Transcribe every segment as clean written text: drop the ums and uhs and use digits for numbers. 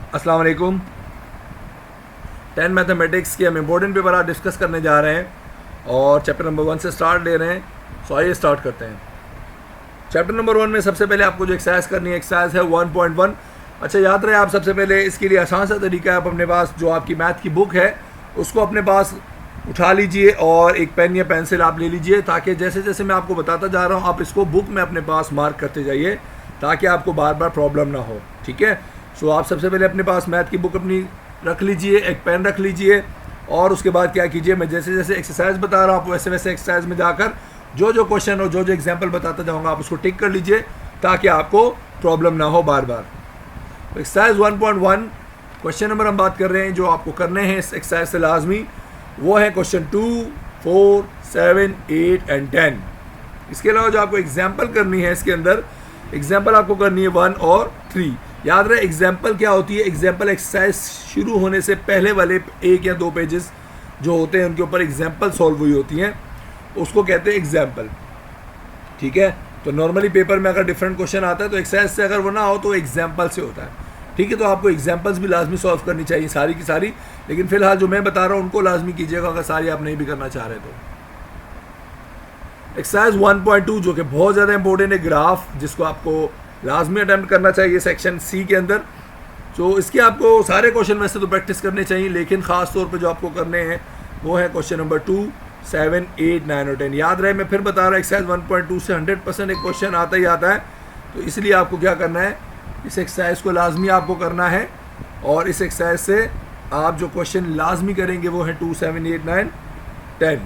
अस्सलाम वालेकुम। 10 मैथमेटिक्स के हम इम्पोर्टेंट पेपर आज डिस्कस करने जा रहे हैं और चैप्टर नंबर 1 से स्टार्ट ले रहे हैं। सो आइए स्टार्ट करते हैं। चैप्टर नंबर 1 में सबसे पहले आपको जो एक्सरसाइज करनी है, एक्सरसाइज है 1.1। अच्छा, याद रहे आप सबसे पहले इसके लिए आसान सा तरीका है, आप अपने पास जो आपकी मैथ की बुक है उसको अपने पास उठा लीजिए और एक पेन या पेंसिल आप ले लीजिए, ताकि जैसे जैसे मैं आपको बताता जा रहा हूँ आप इसको बुक में अपने पास मार्क करते जाइए ताकि आपको बार बार प्रॉब्लम ना हो। ठीक है। सो आप सबसे पहले अपने पास मैथ की बुक अपनी रख लीजिए, एक पेन रख लीजिए और उसके बाद क्या कीजिए, मैं जैसे जैसे एक्सरसाइज बता रहा हूँ आप वैसे वैसे एक्सरसाइज में जाकर जो जो क्वेश्चन और जो जो एग्जाम्पल बताता जाऊँगा आप उसको टिक कर लीजिए ताकि आपको प्रॉब्लम ना हो बार बार। एक्सरसाइज 1.1 क्वेश्चन नंबर हम बात कर रहे हैं जो आपको करने हैं इस एक्सरसाइज से लाजमी, वो है क्वेश्चन 2, 4, 7, 8 एंड 10। इसके अलावा जो आपको एग्जाम्पल करनी है, इसके अंदर एग्जाम्पल आपको करनी है 1 और 3। याद रहे एग्जाम्पल क्या होती है, एग्जाम्पल एक्सरसाइज शुरू होने से पहले वाले 1 या 2 पेजेस जो होते हैं उनके ऊपर एग्जाम्पल सॉल्व हुई होती हैं, उसको कहते हैं एग्जाम्पल। ठीक है। तो नॉर्मली पेपर में अगर डिफरेंट क्वेश्चन आता है तो एक्सरसाइज से अगर वो ना हो तो एग्जाम्पल से होता है। ठीक है। तो आपको एग्जाम्पल्स भी लाजमी सॉल्व करनी चाहिए सारी की सारी, लेकिन फिलहाल जो मैं बता रहा हूँ उनको लाजमी कीजिएगा अगर सारी आप नहीं भी करना चाह रहे तो। एक्सरसाइज 1.2 जो कि बहुत ज़्यादा इंपॉर्टेंट है, ग्राफ, जिसको आपको लाजमी अटैम्प्ट करना चाहिए सेक्शन सी के अंदर। तो इसके आपको सारे क्वेश्चन में से तो प्रैक्टिस करने चाहिए, लेकिन ख़ास तौर पे जो आपको करने हैं वो है क्वेश्चन नंबर 2, 7, 8, 9 और 10। याद रहे मैं फिर बता रहा हूँ एक्सरसाइज 1.2 से 100% एक क्वेश्चन आता ही आता है, तो इसलिए आपको क्या करना है, इस एक्सरसाइज को लाजमी आपको करना है और इस एक्सरसाइज से आप जो क्वेश्चन लाजमी करेंगे वो है 2, 7, 8, 9, 10।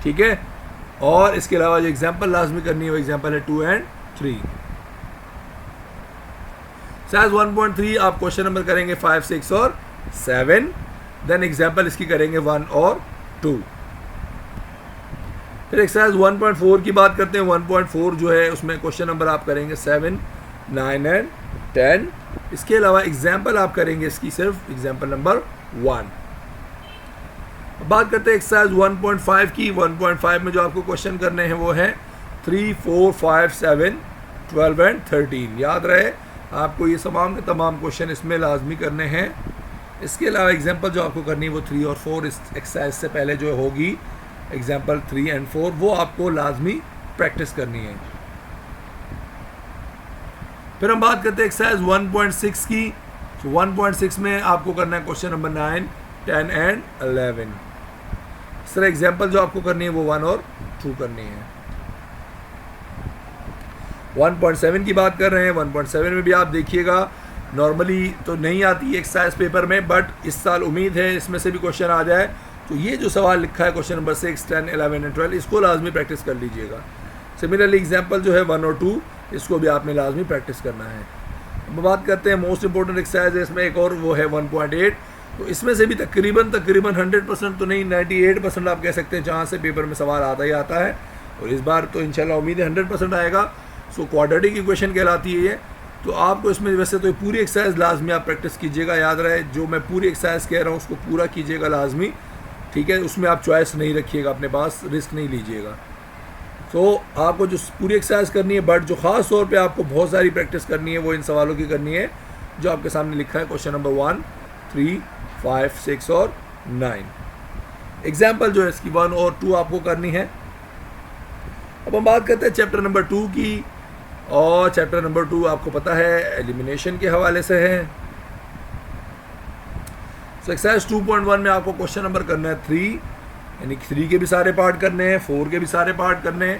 ठीक है। और इसके अलावा जो एग्जाम्पल लाजमी करनी है वो एग्जाम्पल है 2 एंड 3। एक्सरसाइज 1.3 आप क्वेश्चन नंबर करेंगे 5, 6 और 7, देन एग्जाम्पल इसकी करेंगे 1 और 2। फिर एक्सरसाइज 1.4 की बात करते हैं। 1.4 जो है उसमें क्वेश्चन नंबर आप करेंगे 7, 9 एंड 10। इसके अलावा एग्जाम्पल आप करेंगे इसकी सिर्फ एग्जाम्पल नंबर 1। बात करते हैं एक्सरसाइज 1.5 की। 1.5 में जो आपको क्वेश्चन करने हैं वो है 3, 4, 5, 7, 12 एंड 13। याद रहे आपको ये तमाम के तमाम क्वेश्चन इसमें लाजमी करने हैं। इसके अलावा एग्जाम्पल जो आपको करनी है वो 3 और 4 इस एक्सरसाइज से पहले जो होगी, एग्जाम्पल 3 एंड 4 वो आपको लाजमी प्रैक्टिस करनी है। फिर हम बात करते हैं एक्सरसाइज 1.6 की। तो 1.6 में आपको करना है क्वेश्चन नंबर 9, 10 एंड 11। इस तरह एग्जाम्पल जो आपको करनी है वो 1 और 2 करनी है। 1.7 की बात कर रहे हैं। 1.7 में भी आप देखिएगा नॉर्मली तो नहीं आती एक्सरसाइज पेपर में, बट इस साल उम्मीद है इसमें से भी क्वेश्चन आ जाए। तो ये जो सवाल लिखा है क्वेश्चन नंबर 6, 10, 11 एंड 12, इसको लाजमी प्रैक्टिस कर लीजिएगा। सिमिलरली एग्जाम्पल जो है 1 और 2, इसको भी आपने लाजमी प्रैक्टिस करना है। अब बात करते हैं मोस्ट इंपॉर्टेंट एक्सरसाइज है इसमें एक और, वो है 1.8। तो इसमें से भी तकरीबन 100% तो नहीं, 98% आप कह सकते हैं जहाँ से पेपर में सवाल आता ही आता है, और इस बार तो इंशाल्लाह उम्मीद है 100% आएगा। सो क्वाड्रेटिक इक्वेशन कहलाती है ये। तो आपको इसमें वैसे तो पूरी एक्सरसाइज लाजमी आप प्रैक्टिस कीजिएगा। याद रहे जो मैं पूरी एक्सरसाइज कह रहा हूँ उसको पूरा कीजिएगा लाजमी। ठीक है। उसमें आप चॉइस नहीं रखिएगा अपने पास, रिस्क नहीं लीजिएगा। तो आपको जो पूरी एक्सरसाइज करनी है, बट जो ख़ास तौर पे आपको बहुत सारी प्रैक्टिस करनी है वो इन सवालों की करनी है जो आपके सामने लिखा है क्वेश्चन नंबर 1, 3, 5, 6 और 9। एग्जाम्पल जो है इसकी 1 और 2 आपको करनी है। अब हम बात करते हैं चैप्टर नंबर 2 की, और चैप्टर नंबर 2 आपको पता है एलिमिनेशन के हवाले से है। सो एक्सरसाइज 2.1 में आपको क्वेश्चन नंबर करना है 3, यानी 3 के भी सारे पार्ट करने हैं, 4 के भी सारे पार्ट करने हैं,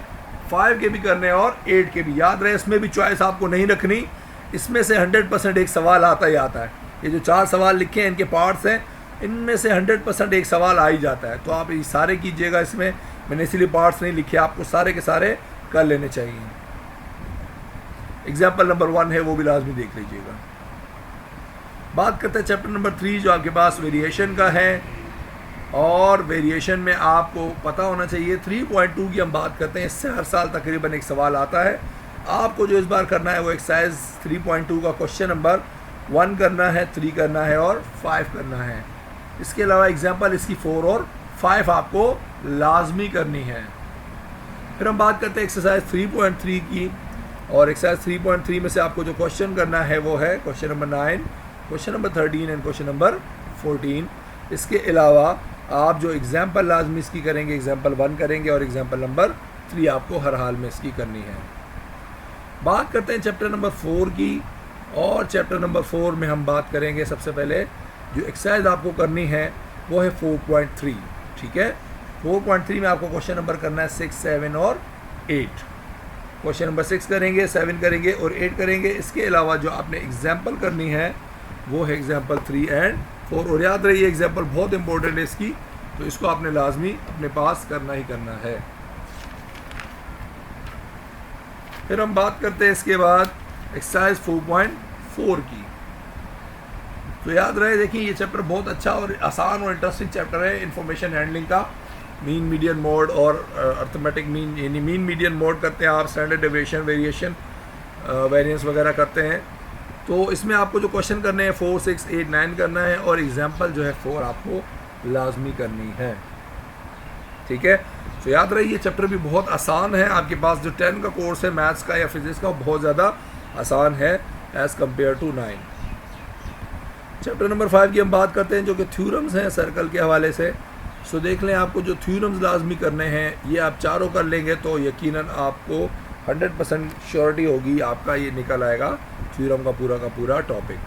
5 के भी करने हैं और 8 के भी। याद रहे इसमें भी चॉइस आपको नहीं रखनी, इसमें से 100% एक सवाल आता ही आता है। ये जो 4 सवाल लिखे हैं इनके पार्ट्स हैं, इनमें से 100% एक सवाल आ ही जाता है। तो आप ये सारे कीजिएगा, इसमें मैंने इसीलिए पार्ट्स नहीं लिखे, आपको सारे के सारे कर लेने चाहिए। एग्जाम्पल नंबर 1 है वो भी लाजमी देख लीजिएगा। बात करते हैं चैप्टर नंबर 3 जो आपके पास वेरिएशन का है, और वेरिएशन में आपको पता होना चाहिए 3.2 की हम बात करते हैं। इससे हर साल तकरीबन एक सवाल आता है। आपको जो इस बार करना है वो एक्सरसाइज 3.2 का क्वेश्चन नंबर 1 करना है, 3 करना है और 5 करना है। इसके अलावा एग्जाम्पल इसकी 4 और 5 आपको लाजमी करनी है। फिर हम बात करते हैं एक्सरसाइज 3.3 की। और एक्सरसाइज 3.3 में से आपको जो क्वेश्चन करना है वो है question number 9, question number 13 and question number 14। इसके अलावा आप जो एग्जाम्पल लाजमी इसकी करेंगे, एग्जाम्पल 1 करेंगे और एग्जाम्पल नंबर 3 आपको हर हाल में इसकी करनी है। बात करते हैं चैप्टर नंबर 4 की, और चैप्टर नंबर 4 में हम बात करेंगे सबसे पहले जो एक्सरसाइज आपको करनी है वो है 4.3। ठीक है, 4.3 में आपको क्वेश्चन नंबर करना है 6, 7 और 8। क्वेश्चन नंबर 6 करेंगे, 7 करेंगे और 8 करेंगे। इसके अलावा जो आपने एग्जाम्पल करनी है वो है एग्जाम्पल 3 एंड 4। और याद रहिए एग्जाम्पल बहुत इंपॉर्टेंट है इसकी, तो इसको आपने लाजमी अपने पास करना ही करना है। फिर हम बात करते हैं इसके बाद एक्सरसाइज 4.4 की। तो याद रहे, देखिए ये चैप्टर बहुत अच्छा और आसान और इंटरेस्टिंग चैप्टर है इंफॉर्मेशन हैंडलिंग का। मीन मीडियन मोड और अर्थमेटिक मीन, यानी मीन मीडियन मोड करते हैं आप, स्टैंडर्ड डेविएशन, वेरिएशन, वेरिएंस वगैरह करते हैं। तो इसमें आपको जो क्वेश्चन करने हैं 4, 6, 8, 9 करना है और एग्जाम्पल जो है 4 आपको लाजमी करनी है। ठीक है, तो याद रहे ये चैप्टर भी बहुत आसान है। आपके पास जो 10 का कोर्स है मैथ्स का या फिजिक्स का, वो बहुत ज़्यादा आसान है as compare to 9। Chapter number 5 की हम बात करते हैं जो कि थ्योरम्स हैं सर्कल के हवाले से। सो देख लें, आपको जो थ्योरम्स लाजमी करने हैं ये आप चारों कर लेंगे तो यकीनन आपको 100% श्योरिटी होगी आपका ये निकल आएगा थ्योरम का पूरा टॉपिक।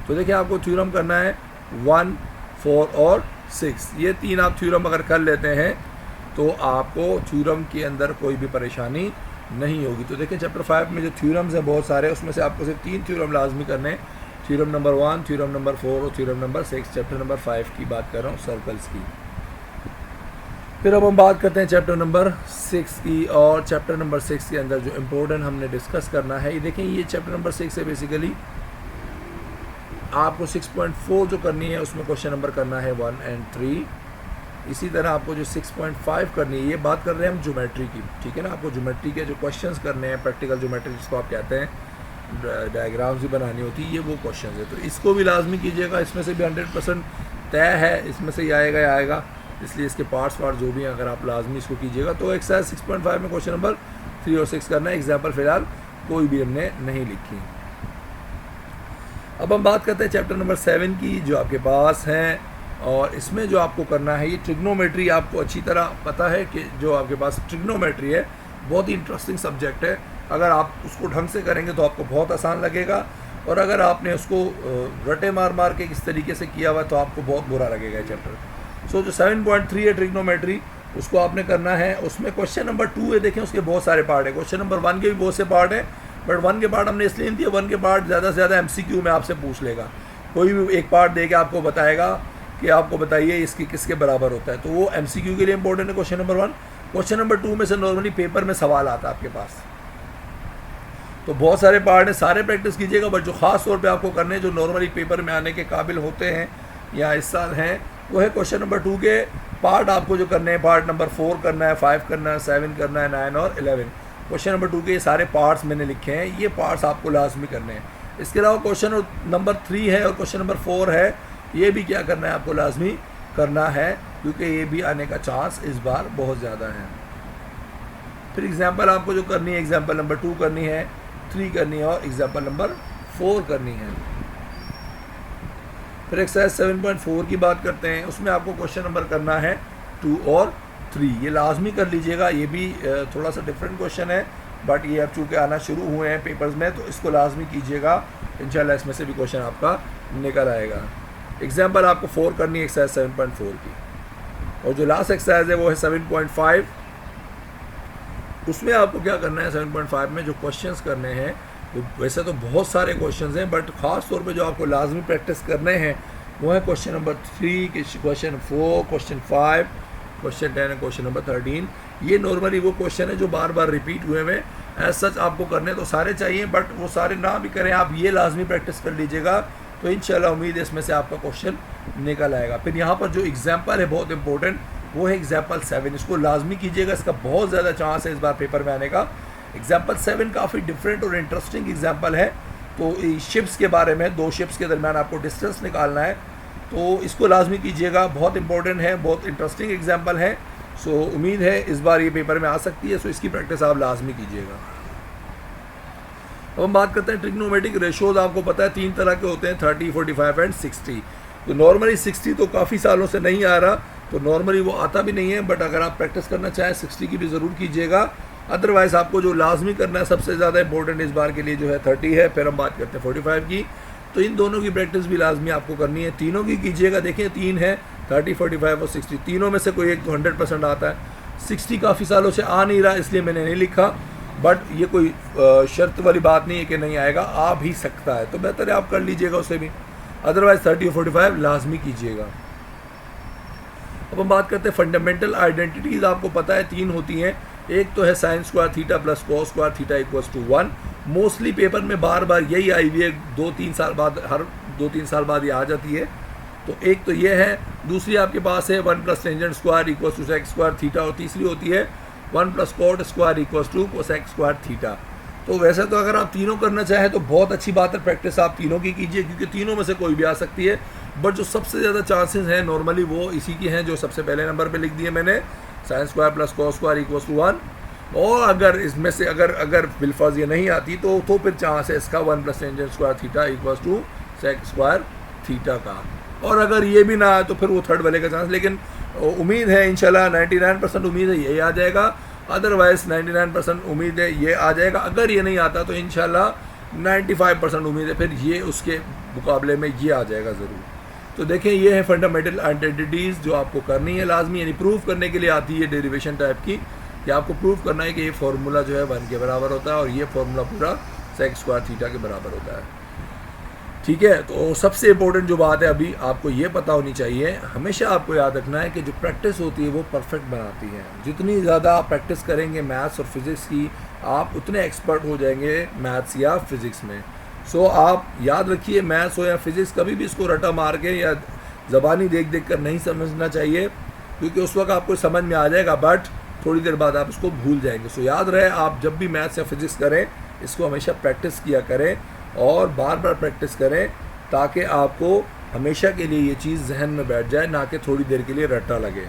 तो देखिए आपको थ्योरम करना है 1, 4 और 6। ये 3 आप थ्योरम अगर कर लेते हैं तो आपको थ्योरम के अंदर कोई भी परेशानी नहीं होगी। तो देखिए चैप्टर 5 में जो थ्योरम्स हैं बहुत सारे, उसमें से आपको सिर्फ 3 थ्योरम लाजमी करने हैं। थ्योरम नंबर 1, थ्योरम नंबर 4 और थ्योरम नंबर 6। चैप्टर नंबर 5 की बात कर रहा हूँ, सर्कल्स की। फिर अब हम बात करते हैं चैप्टर नंबर 6 की, और चैप्टर नंबर 6 के अंदर जो इम्पोर्टेंट हमने डिस्कस करना है, ये देखें ये चैप्टर नंबर 6 है। बेसिकली आपको 6.4 जो करनी है उसमें क्वेश्चन नंबर करना है 1 एंड 3। इसी तरह आपको जो 6.5 करनी है, ये बात कर रहे हैं हम ज्योमेट्री की। ठीक है ना, आपको ज्योमेट्री के जो क्वेश्चंस करने हैं, प्रैक्टिकल ज्योमेट्री जिसको आप कहते हैं, डायग्राम्स भी बनानी होती है, ये वो क्वेश्चन है। तो इसको भी लाजमी कीजिएगा, इसमें से भी 100% तय है, इसमें से ही आएगा, इसलिए इसके पार्ट्स जो भी हैं अगर आप लाजमी इसको कीजिएगा। तो एक्सरसाइज 6.5 में क्वेश्चन नंबर 3 और 6 करना है। एग्जाम्पल फिलहाल कोई भी हमने नहीं लिखी। अब हम बात करते हैं चैप्टर नंबर 7 की जो आपके पास हैं, और इसमें जो आपको करना है ये ट्रिग्नोमेट्री। आपको अच्छी तरह पता है कि जो आपके पास ट्रिग्नोमेट्री है बहुत ही इंटरेस्टिंग सब्जेक्ट है। अगर आप उसको ढंग से करेंगे तो आपको बहुत आसान लगेगा, और अगर आपने उसको रटे मार के इस तरीके से किया हुआ तो आपको बहुत बुरा लगेगा ये चैप्टर। सो जो 7.3 है ट्रिग्नोमेट्री, उसको आपने करना है। उसमें क्वेश्चन नंबर 2 है, देखें उसके बहुत सारे पार्ट है। क्वेश्चन नंबर 1 के भी बहुत से पार्ट है, बट 1 के पार्ट हमने इसलिए नहीं दिया, 1 के पार्ट ज़्यादा से ज़्यादा MCQ में आपसे पूछ लेगा। कोई भी एक पार्ट दे के आपको बताएगा कि आपको बताइए इसकी किसके बराबर होता है, तो वो MCQ के लिए इंपॉर्टेंट है क्वेश्चन नंबर 1। क्वेश्चन नंबर 2 में से नॉर्मली पेपर में सवाल आता है आपके पास। तो बहुत सारे पार्ट हैं, सारे प्रैक्टिस कीजिएगा, बट जो ख़ास तौर पे आपको करने जो नॉर्मली पेपर में आने के काबिल होते हैं या इस साल हैं, वो है क्वेश्चन नंबर 2 के पार्ट आपको जो करने हैं। पार्ट नंबर 4 करना है, 5 करना है, 7 करना है, 9 और 11। क्वेश्चन नंबर 2 के ये सारे पार्ट्स मैंने लिखे हैं, ये पार्ट्स आपको लाजमी करने हैं। इसके अलावा क्वेश्चन नंबर 3 है और क्वेश्चन नंबर 4 है, ये भी क्या करना है आपको लाजमी करना है, क्योंकि ये भी आने का चांस इस बार बहुत ज़्यादा है। फिर एग्जाम्पल आपको जो करनी है, एग्जाम्पल नंबर 2 करनी है, 3 करनी है और एग्जाम्पल नंबर 4 करनी है। फिर एक्सरसाइज 7.4 की बात करते हैं, उसमें आपको क्वेश्चन नंबर करना है 2 और 3। ये लाजमी कर लीजिएगा, ये भी थोड़ा सा डिफरेंट क्वेश्चन है, बट ये अब चूँकि आना शुरू हुए हैं पेपर्स में तो इसको लाजमी कीजिएगा, इंशाल्लाह इसमें से भी क्वेश्चन आपका निकल आएगा। एग्जाम्पल आपको 4 करनी है एक्सरसाइज 7.4 की, और जो लास्ट एक्सरसाइज है वो है 7.5। उसमें आपको क्या करना है, 7.5 में जो क्वेश्चंस करने हैं, तो वैसे तो बहुत सारे क्वेश्चंस हैं, बट ख़ास तौर पे जो आपको लाजमी प्रैक्टिस करने हैं वो है question number 3, question 4, question 5, question 10 और क्वेश्चन नंबर 13। ये नॉर्मली वो क्वेश्चन है जो बार बार रिपीट हुए हैं। एज सच आपको करने तो सारे चाहिए, बट वो सारे ना भी करें, आप ये लाजमी प्रैक्टिस कर लीजिएगा, तो इंशाल्लाह उम्मीद है इसमें से आपका क्वेश्चन निकल आएगा। फिर यहाँ पर जो एग्जाम्पल है बहुत इंपॉर्टेंट, वो है एग्जाम्पल 7। इसको लाजमी कीजिएगा, इसका बहुत ज़्यादा चांस है इस बार पेपर में आने का। एग्जाम्पल 7 काफ़ी डिफरेंट और इंटरेस्टिंग एग्जाम्पल है। तो शिप्स के बारे में, 2 शिप्स के दरमियान आपको डिस्टेंस निकालना है, तो इसको लाजमी कीजिएगा, बहुत इंपॉर्टेंट है, बहुत इंटरेस्टिंग एग्जाम्पल है। सो उम्मीद है इस बार ये पेपर में आ सकती है, सो इसकी प्रैक्टिस आप लाजमी कीजिएगा। अब हम बात करते हैं ट्रिग्नोमेट्रिक रेशोज। आपको पता है 3 तरह के होते हैं, 30, 45 एंड 60। तो नॉर्मली 60 तो काफ़ी सालों से नहीं आ रहा, तो नॉर्मली वो आता भी नहीं है, बट अगर आप प्रैक्टिस करना चाहें 60 की भी ज़रूर कीजिएगा। अदरवाइज़ आपको जो लाजमी करना है, सबसे ज़्यादा इंपॉर्टेंट इस बार के लिए जो है 30 है। फिर हम बात करते हैं 45 की, तो इन दोनों की प्रैक्टिस भी लाजमी आपको करनी है, तीनों की कीजिएगा। देखिए 3 है, 30, 45 और 60, तीनों में से कोई एक तो 100% आता है। 60 काफ़ी सालों से आ नहीं रहा, इसलिए मैंने नहीं लिखा, बट ये कोई शर्त वाली बात नहीं है कि नहीं आएगा, आ भी सकता है, तो बेहतर है आप कर लीजिएगा उसे भी। अदरवाइज 30 और 45 लाजमी कीजिएगा। अब हम बात करते हैं फंडामेंटल आइडेंटिटीज़। आपको पता है 3 होती हैं, एक तो है sine square theta plus cos square theta equals to 1। Mostly paper में बार बार यही आई हुई है, 2-3 साल बाद, हर 2-3 साल बाद ये आ जाती है। तो एक तो ये है, दूसरी आपके पास है 1 plus tangent square equals to sec square theta, और तीसरी होती है 1 plus cot square equals to cosec square theta. तो वैसे तो अगर आप तीनों करना चाहें तो बहुत अच्छी बात है, प्रैक्टिस आप तीनों की कीजिए, क्योंकि तीनों में से कोई भी आ सकती है, बट जो सबसे ज़्यादा चांसेस हैं नॉर्मली वो इसी की हैं जो सबसे पहले नंबर पे लिख दिए मैंने, sine square plus cos square equals to 1। और अगर इसमें से अगर बिलफर्ज ये नहीं आती तो फिर चांस है इसका 1 plus tangent square theta equals to sec square theta का। और अगर ये भी ना आए तो फिर वो थर्ड वाले का चांस, लेकिन उम्मीद है इंशाल्लाह 99% उम्मीद है यही आ जाएगा, अदरवाइज 99% उम्मीद है ये आ जाएगा। अगर ये नहीं आता तो इंशाल्लाह 95% उम्मीद है फिर ये उसके मुकाबले में ये आ जाएगा ज़रूर। तो देखें ये है फंडामेंटल आइडेंटिटीज़ जो आपको करनी है लाजमी, यानी प्रूव करने के लिए आती है डेरिवेशन टाइप की, कि आपको प्रूव करना है कि ये फार्मूला जो है 1 के बराबर होता है और ये फार्मूला पूरा सेक स्क्वायर थीटा के बराबर होता है। ठीक है, तो सबसे इम्पोर्टेंट जो बात है अभी आपको ये पता होनी चाहिए, हमेशा आपको याद रखना है कि जो प्रैक्टिस होती है वो परफेक्ट बनाती है। जितनी ज़्यादा आप प्रैक्टिस करेंगे मैथ्स और फिज़िक्स की, आप उतने एक्सपर्ट हो जाएंगे मैथ्स या फिज़िक्स में। सो आप याद रखिए, मैथ्स हो या फिज़िक्स, कभी भी इसको रटा मार के या ज़बानी देख कर नहीं समझना चाहिए, क्योंकि उस वक्त आपको समझ में आ जाएगा, बट थोड़ी देर बाद आप इसको भूल जाएंगे। सो याद रहे, आप जब भी मैथ्स या फिज़िक्स करें इसको हमेशा प्रैक्टिस किया करें और बार बार प्रैक्टिस करें, ताकि आपको हमेशा के लिए ये चीज़ जहन में बैठ जाए, ना कि थोड़ी देर के लिए रट्टा लगे।